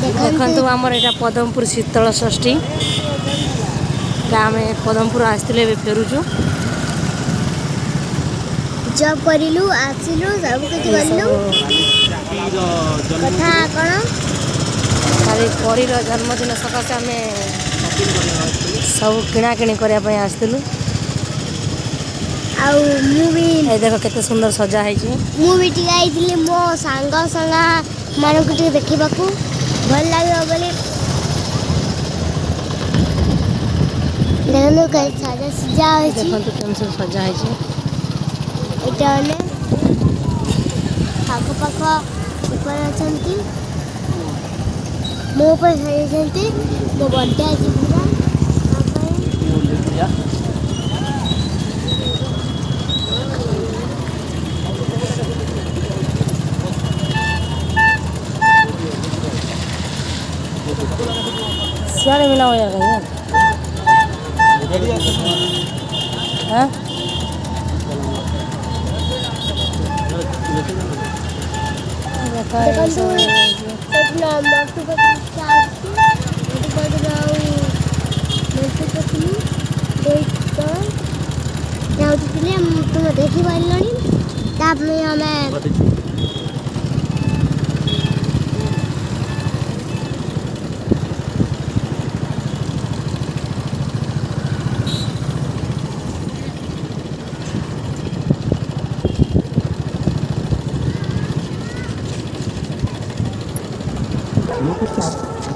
देखु आमर यहाँ पदमपुर शीतल षष्ठी आम पदमपुर आसते फेरुचु जब करिलु आसिलु सब कुछ करलु कथा कौन खाली परी जन्मदिन सकाशे आम सब किणाकिणी करने आसलु देख केते सुंदर सजा है मु भी टिके मो सांग संगा मानक देखा भल लगे बोले देखो साजा सजा देखो सजा है पाख पाख ऊपर अच्छा मो पर मो बर्थडे आज पूरा सियाड़े मिला हो जाएगा यार हाँ तुम देखी पारे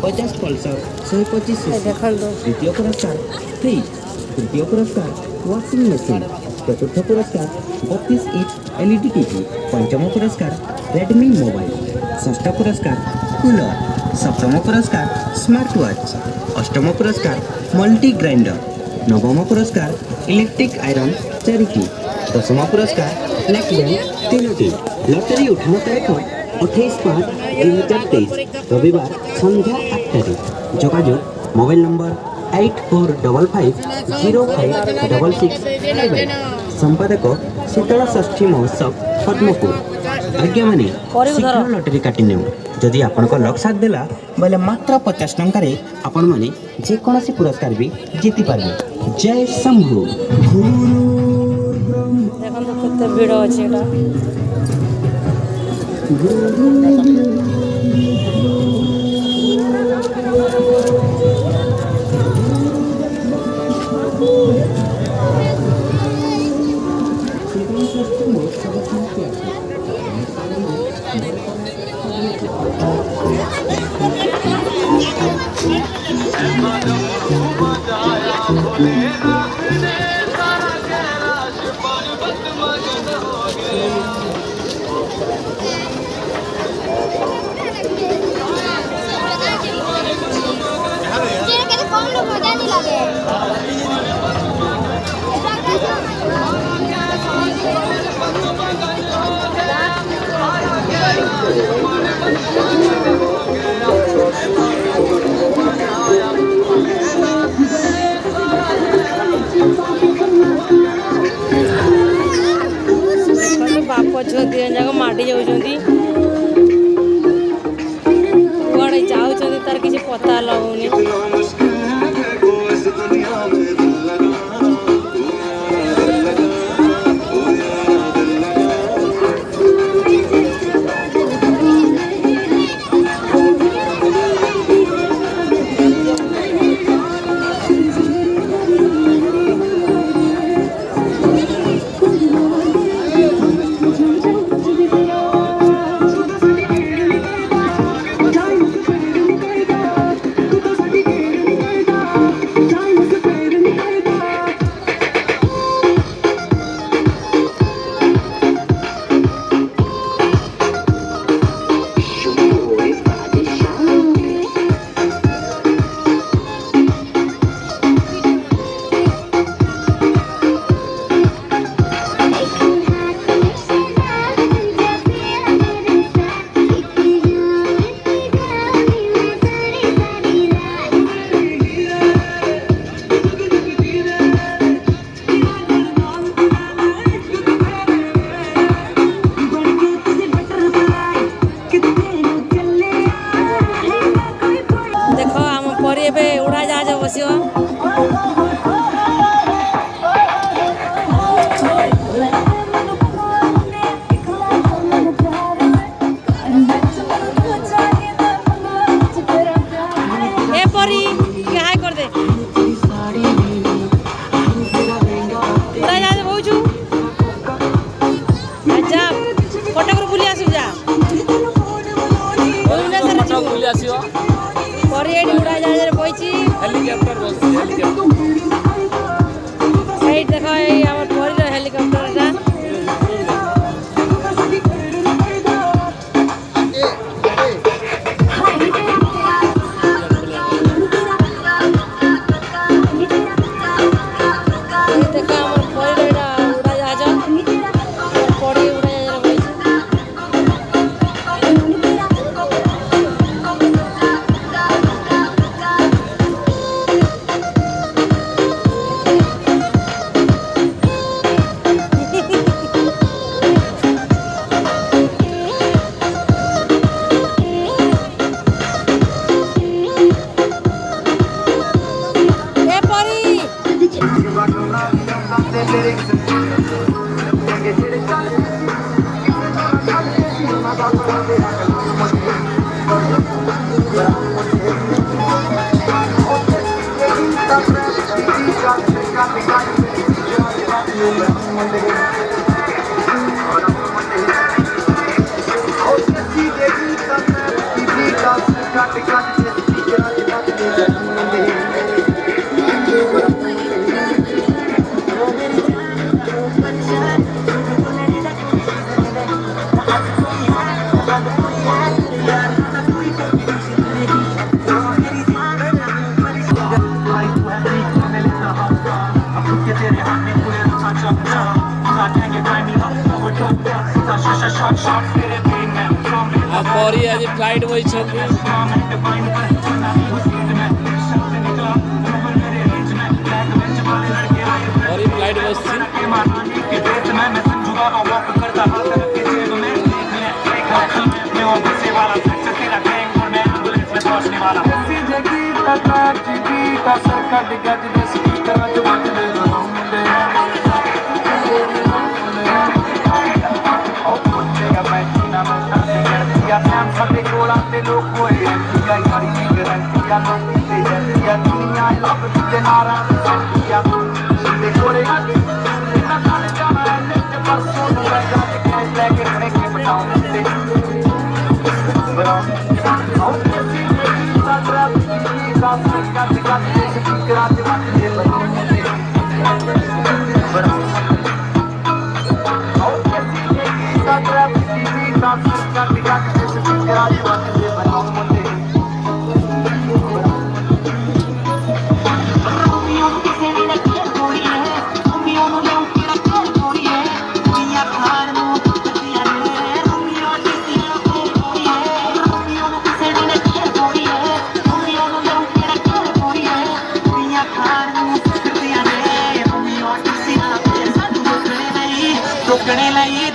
पचास पल्सर 125 द्वितीय पुरस्कार फ्रिज तृतीय पुरस्कार वॉशिंग मशीन चतुर्थ पुरस्कार 32 इंच एलईडी टीवी पंचम पुरस्कार रेडमी मोबाइल षष्ठ पुरस्कार कूलर सप्तम पुरस्कार स्मार्ट वॉच अष्टम पुरस्कार मल्टी ग्राइंडर नवम पुरस्कार इलेक्ट्रिक आयरन 4टी दशम पुरस्कार ब्लैक लैंप 3टी लॉटरी उठाने तारीख 28/5/2023 रविवार संध्या 8 जोगाजोग मोबाइल नंबर 8455056657 संपादक शीतल षष्ठी महोत्सव पद्मपुर आज्ञा माने शीघ्र लॉटरी काटी नेउ जदि आपनको लक साथ देला बोले मात्र 50 टंका रे आपण माने जे कोनोसी पुरस्कार भी जीति पारबे जय शंभु देखन तो कते भीड़ अछि एटा बाप झील दिन जाक माटी जाऊँगी कड़े जाऊँ तार किसी पता लगौनी परी आज फ्लाइट बही परी फ्लाइट बस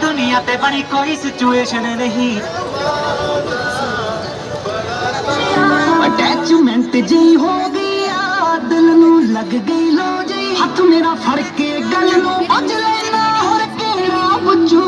दुनिया ते बनी कोई सिचुएशन नहीं अटैचमेंट जी हो गया दिल नू लग गई लो जी हाथ मेरा फड़ के गल नू भज लेना और केड़ा पुछू